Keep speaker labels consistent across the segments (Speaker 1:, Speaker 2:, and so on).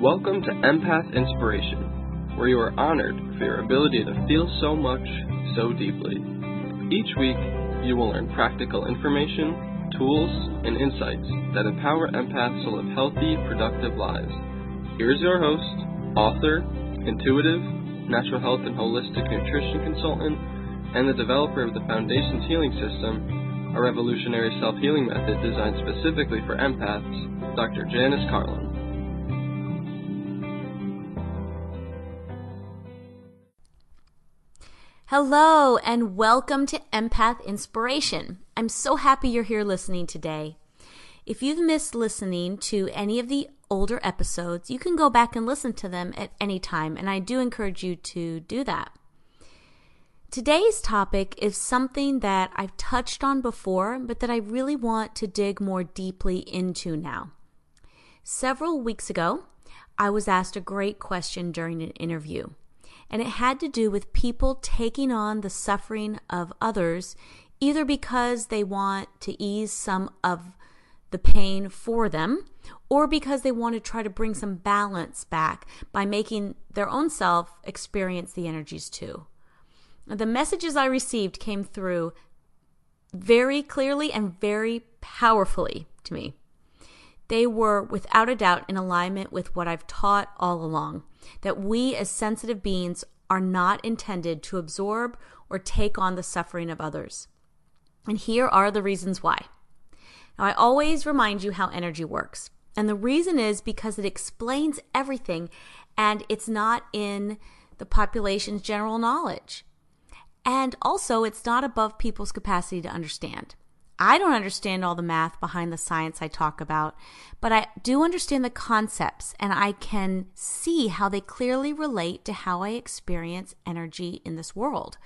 Speaker 1: Welcome to Empath Inspiration, where you are honored for your ability to feel so much, so deeply. Each week, you will learn practical information, tools, and insights that empower empaths to live healthy, productive lives. Here's your host, author, intuitive, natural health and holistic nutrition consultant, and the developer of the Foundations Healing System, a revolutionary self-healing method designed specifically for empaths, Dr. Janice Carlin.
Speaker 2: Hello and welcome to Empath Inspiration. I'm so happy you're here listening today. If you've missed listening to any of the older episodes, you can go back and listen to them at any time, and I do encourage you to do that. Today's topic is something that I've touched on before, but that I really want to dig more deeply into now. Several weeks ago, I was asked a great question during an interview. And it had to do with people taking on the suffering of others, either because they want to ease some of the pain for them, or because they want to try to bring some balance back by making their own self experience the energies too. Now, the messages I received came through very clearly and very powerfully to me. They were without a doubt in alignment with what I've taught all along, that we as sensitive beings are not intended to absorb or take on the suffering of others. And here are the reasons why. Now, I always remind you how energy works. And the reason is because it explains everything, and it's not in the population's general knowledge. And also, it's not above people's capacity to understand. I don't understand all the math behind the science I talk about, but I do understand the concepts, and I can see how they clearly relate to how I experience energy in this world.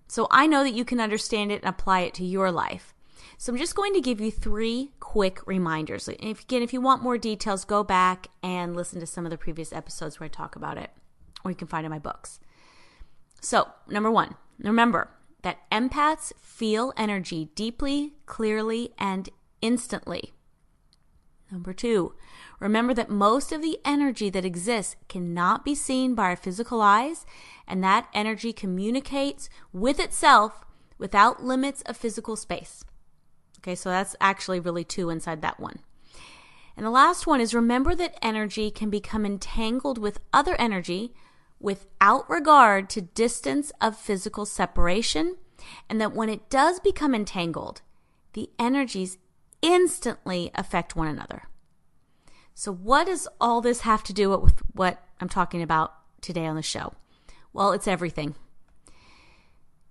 Speaker 2: So I know that you can understand it and apply it to your life. So I'm just going to give you 3 quick reminders. If you want more details, go back and listen to some of the previous episodes where I talk about it, or you can find it in my books. So, number 1, remember that empaths feel energy deeply, clearly, and instantly. Number 2, remember that most of the energy that exists cannot be seen by our physical eyes, and that energy communicates with itself without limits of physical space. Okay, so that's actually really 2 inside that one. And the last one is remember that energy can become entangled with other energy without regard to distance of physical separation, and that when it does become entangled, the energies instantly affect one another. So what does all this have to do with what I'm talking about today on the show? Well, it's everything.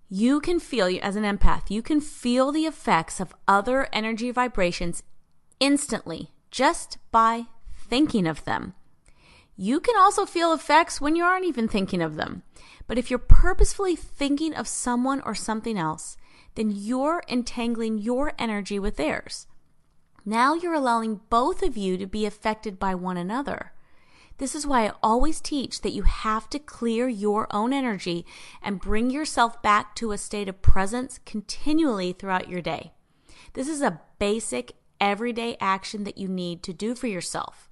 Speaker 2: You can feel, as an empath, you can feel the effects of other energy vibrations instantly just by thinking of them. You can also feel effects when you aren't even thinking of them. But if you're purposefully thinking of someone or something else, then you're entangling your energy with theirs. Now you're allowing both of you to be affected by one another. This is why I always teach that you have to clear your own energy and bring yourself back to a state of presence continually throughout your day. This is a basic, everyday action that you need to do for yourself.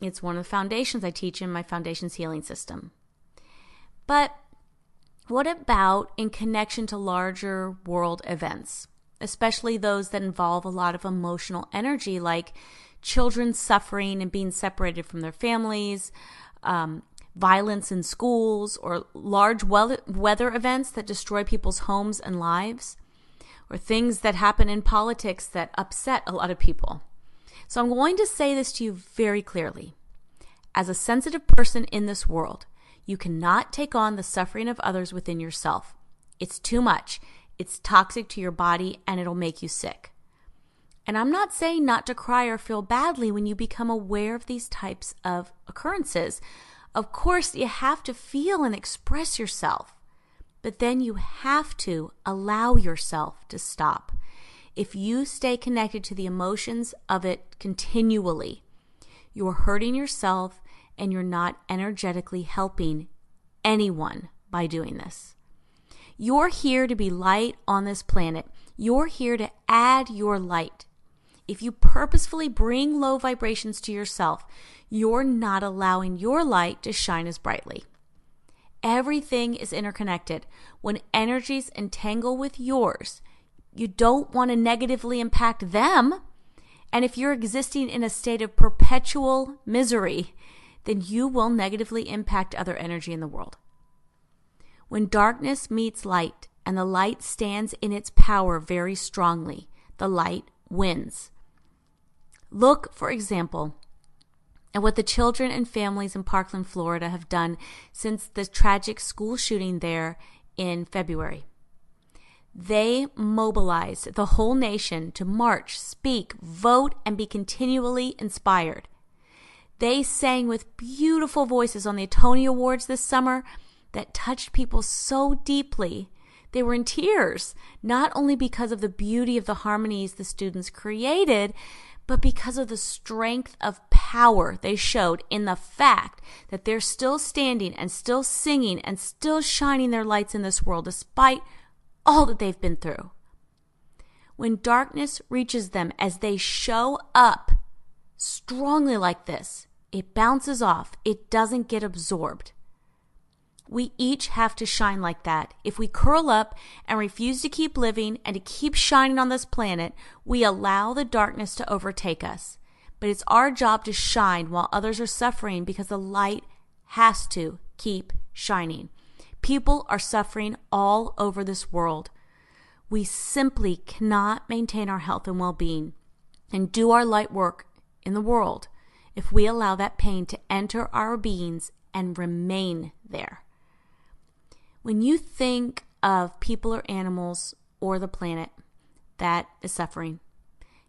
Speaker 2: It's one of the foundations I teach in my Foundations Healing System. But what about in connection to larger world events, especially those that involve a lot of emotional energy, like children suffering and being separated from their families, violence in schools, or large weather events that destroy people's homes and lives, or things that happen in politics that upset a lot of people? So I'm going to say this to you very clearly. As a sensitive person in this world, you cannot take on the suffering of others within yourself. It's too much. It's toxic to your body, and it'll make you sick. And I'm not saying not to cry or feel badly when you become aware of these types of occurrences. Of course, you have to feel and express yourself, but then you have to allow yourself to stop. If you stay connected to the emotions of it continually, you're hurting yourself and you're not energetically helping anyone by doing this. You're here to be light on this planet. You're here to add your light. If you purposefully bring low vibrations to yourself, you're not allowing your light to shine as brightly. Everything is interconnected. When energies entangle with yours, you don't want to negatively impact them. And if you're existing in a state of perpetual misery, then you will negatively impact other energy in the world. When darkness meets light and the light stands in its power very strongly, the light wins. Look, for example, at what the children and families in Parkland, Florida have done since the tragic school shooting there in February. They mobilized the whole nation to march, speak, vote, and be continually inspired. They sang with beautiful voices on the Tony Awards this summer that touched people so deeply. They were in tears, not only because of the beauty of the harmonies the students created, but because of the strength of power they showed in the fact that they're still standing and still singing and still shining their lights in this world despite all that they've been through. When darkness reaches them as they show up strongly like this, it bounces off. It doesn't get absorbed. We each have to shine like that. If we curl up and refuse to keep living and to keep shining on this planet, we allow the darkness to overtake us. But it's our job to shine while others are suffering because the light has to keep shining. People are suffering all over this world. We simply cannot maintain our health and well-being and do our light work in the world if we allow that pain to enter our beings and remain there. When you think of people or animals or the planet that is suffering,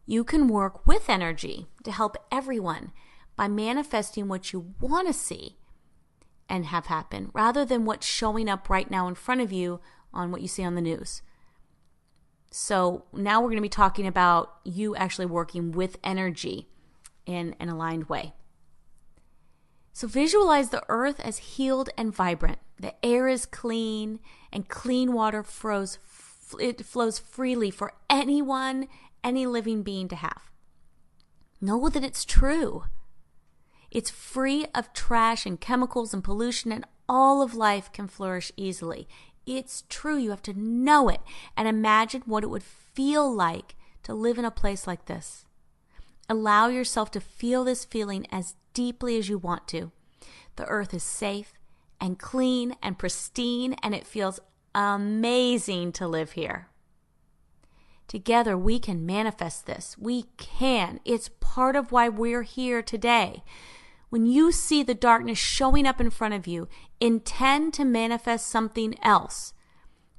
Speaker 2: you can work with energy to help everyone by manifesting what you want to see and have happen rather than what's showing up right now in front of you on what you see on the news. So now we're going to be talking about you actually working with energy in an aligned way. So visualize the earth as healed and vibrant. The air is clean and clean water flows freely for anyone, any living being to have. Know that it's true. It's free of trash and chemicals and pollution, and all of life can flourish easily. It's true. You have to know it and imagine what it would feel like to live in a place like this. Allow yourself to feel this feeling as deeply as you want to. The earth is safe and clean and pristine, and it feels amazing to live here. Together, we can manifest this. We can. It's part of why we're here today. When you see the darkness showing up in front of you, intend to manifest something else.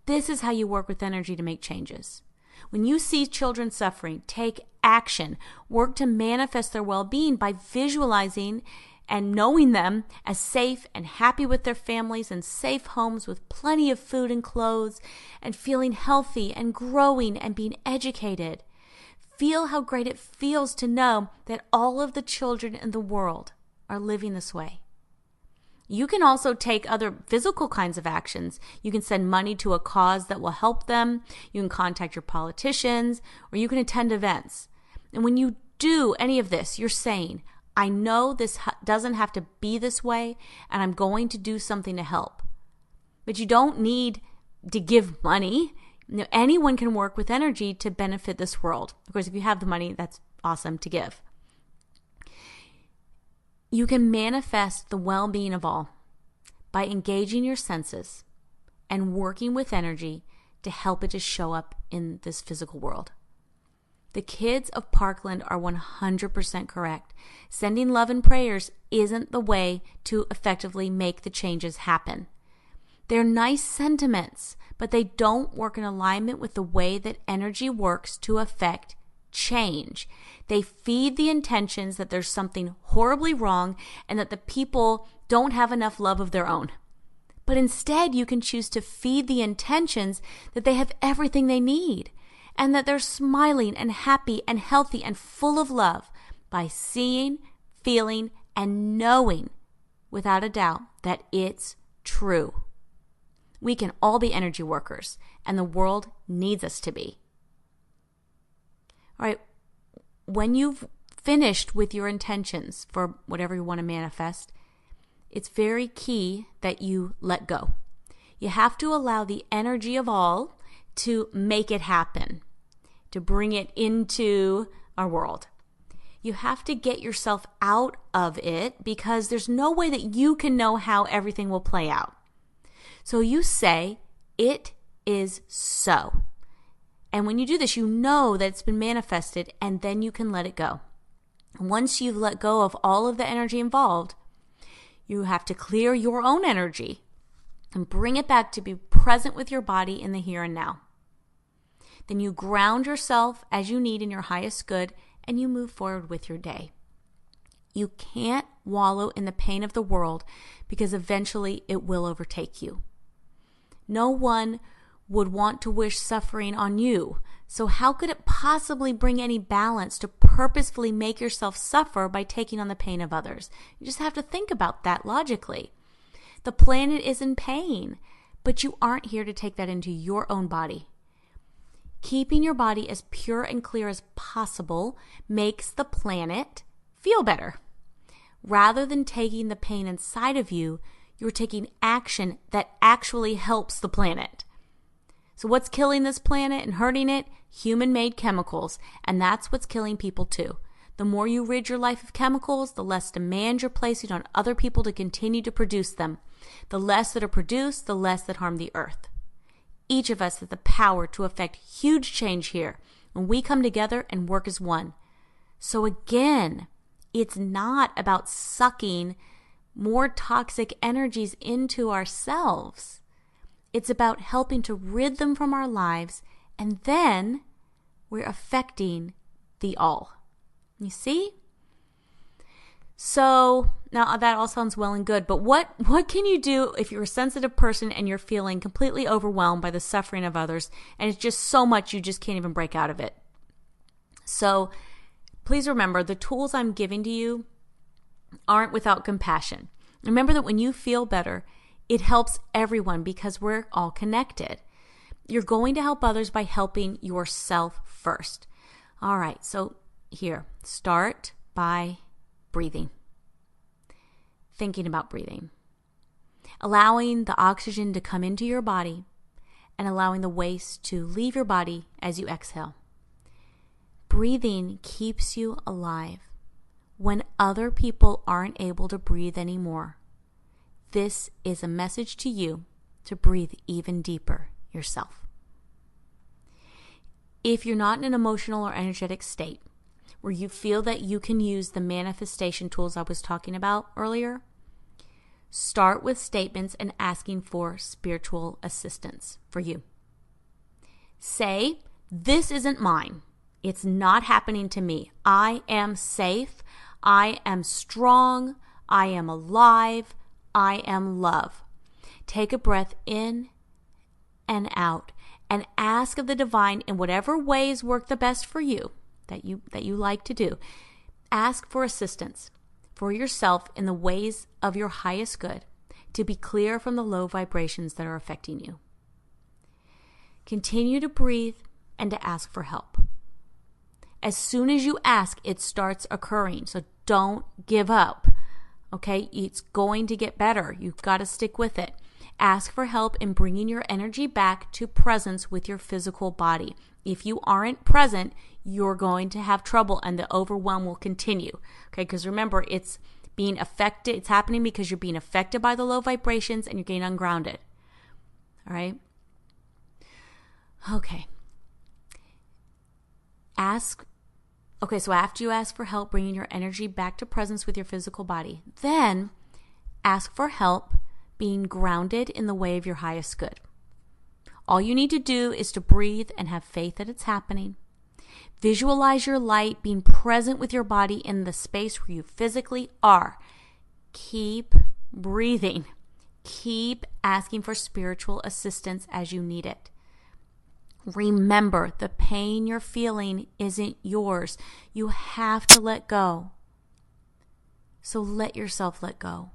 Speaker 2: This is how you work with energy to make changes. When you see children suffering, take action. Work to manifest their well-being by visualizing and knowing them as safe and happy with their families and safe homes with plenty of food and clothes and feeling healthy and growing and being educated. Feel how great it feels to know that all of the children in the world are living this way. You can also take other physical kinds of actions. You can send money to a cause that will help them. You can contact your politicians, or you can attend events. And when you do any of this, you're saying, I know this doesn't have to be this way, and I'm going to do something to help. But you don't need to give money. Anyone can work with energy to benefit this world. Of course, if you have the money, that's awesome to give. You can manifest the well-being of all by engaging your senses and working with energy to help it to show up in this physical world. The kids of Parkland are 100% correct. Sending love and prayers isn't the way to effectively make the changes happen. They're nice sentiments, but they don't work in alignment with the way that energy works to affect change. They feed the intentions that there's something horribly wrong and that the people don't have enough love of their own. But instead, you can choose to feed the intentions that they have everything they need and that they're smiling and happy and healthy and full of love by seeing, feeling, and knowing without a doubt that it's true. We can all be energy workers, and the world needs us to be. All right, when you've finished with your intentions for whatever you want to manifest, it's very key that you let go. You have to allow the energy of all to make it happen, to bring it into our world. You have to get yourself out of it because there's no way that you can know how everything will play out. So you say, it is so. And when you do this, you know that it's been manifested, and then you can let it go. Once you've let go of all of the energy involved, you have to clear your own energy and bring it back to be present with your body in the here and now. Then you ground yourself as you need in your highest good, and you move forward with your day. You can't wallow in the pain of the world because eventually it will overtake you. No one would want to wish suffering on you. So how could it possibly bring any balance to purposefully make yourself suffer by taking on the pain of others? You just have to think about that logically. The planet is in pain, but you aren't here to take that into your own body. Keeping your body as pure and clear as possible makes the planet feel better. Rather than taking the pain inside of you, you're taking action that actually helps the planet. So what's killing this planet and hurting it? Human-made chemicals, and that's what's killing people too. The more you rid your life of chemicals, the less demand you're placing on other people to continue to produce them. The less that are produced, the less that harm the earth. Each of us has the power to affect huge change here when we come together and work as one. So again, it's not about sucking more toxic energies into ourselves. It's about helping to rid them from our lives, and then we're affecting the all. You see? So now that all sounds well and good, but what can you do if you're a sensitive person and you're feeling completely overwhelmed by the suffering of others, and it's just so much you just can't even break out of it? So please remember, the tools I'm giving to you aren't without compassion. Remember that when you feel better, it helps everyone because we're all connected. You're going to help others by helping yourself first. All right, so here, start by breathing. Thinking about breathing. Allowing the oxygen to come into your body and allowing the waste to leave your body as you exhale. Breathing keeps you alive when other people aren't able to breathe anymore. This is a message to you to breathe even deeper yourself. If you're not in an emotional or energetic state where you feel that you can use the manifestation tools I was talking about earlier, start with statements and asking for spiritual assistance for you. Say, this isn't mine. It's not happening to me. I am safe. I am strong. I am alive. I am love. Take a breath in and out and ask of the divine in whatever ways work the best for you, that you like to do. Ask for assistance for yourself in the ways of your highest good to be clear from the low vibrations that are affecting you. Continue to breathe and to ask for help. As soon as you ask, it starts occurring. So don't give up. Okay? It's going to get better. You've got to stick with it. Ask for help in bringing your energy back to presence with your physical body. If you aren't present, you're going to have trouble and the overwhelm will continue. Okay? Because remember, it's being affected. It's happening because you're being affected by the low vibrations and you're getting ungrounded. All right? Okay. So after you ask for help bringing your energy back to presence with your physical body, then ask for help being grounded in the way of your highest good. All you need to do is to breathe and have faith that it's happening. Visualize your light being present with your body in the space where you physically are. Keep breathing. Keep asking for spiritual assistance as you need it. Remember, the pain you're feeling isn't yours. You have to let go. So let yourself let go.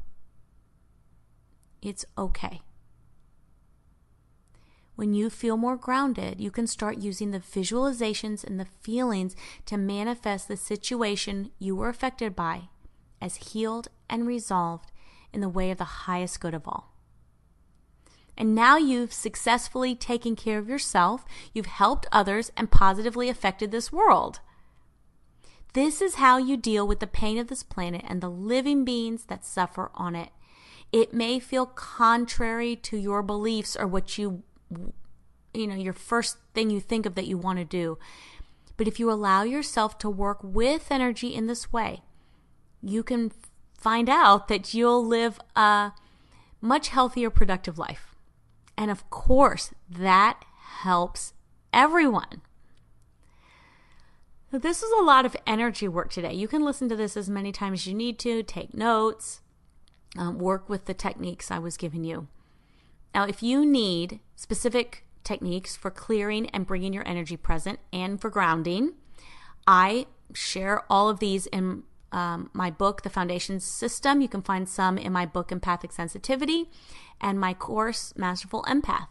Speaker 2: It's okay. When you feel more grounded, you can start using the visualizations and the feelings to manifest the situation you were affected by as healed and resolved in the way of the highest good of all. And now you've successfully taken care of yourself, you've helped others, and positively affected this world. This is how you deal with the pain of this planet and the living beings that suffer on it. It may feel contrary to your beliefs or what your first thing you think of that you want to do. But if you allow yourself to work with energy in this way, you can find out that you'll live a much healthier, productive life. And of course, that helps everyone. So this is a lot of energy work today. You can listen to this as many times as you need to, take notes, work with the techniques I was giving you. Now, if you need specific techniques for clearing and bringing your energy present and for grounding, I share all of these in my book, The Foundation System. You can find some in my book, Empathic Sensitivity, and my course, Masterful Empath.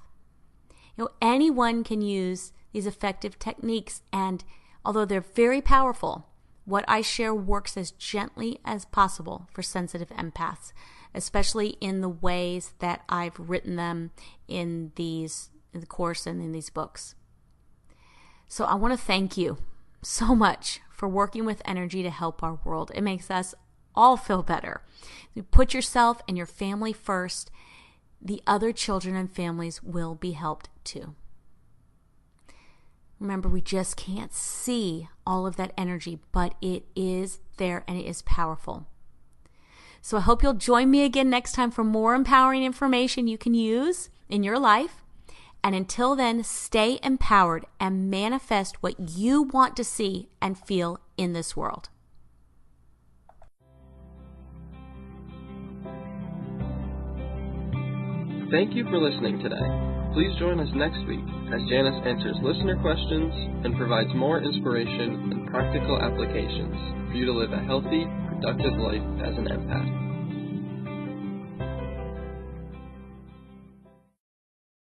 Speaker 2: Anyone can use these effective techniques, and although they're very powerful, what I share works as gently as possible for sensitive empaths, especially in the ways that I've written them in the course and in these books. So I want to thank you so much for working with energy to help our world. It makes us all feel better. You put yourself and your family first, the other children and families will be helped too. Remember, we just can't see all of that energy, but it is there and it is powerful. So I hope you'll join me again next time for more empowering information you can use in your life. And until then, stay empowered and manifest what you want to see and feel in this world.
Speaker 1: Thank you for listening today. Please join us next week as Janice answers listener questions and provides more inspiration and practical applications for you to live a healthy, productive life as an empath.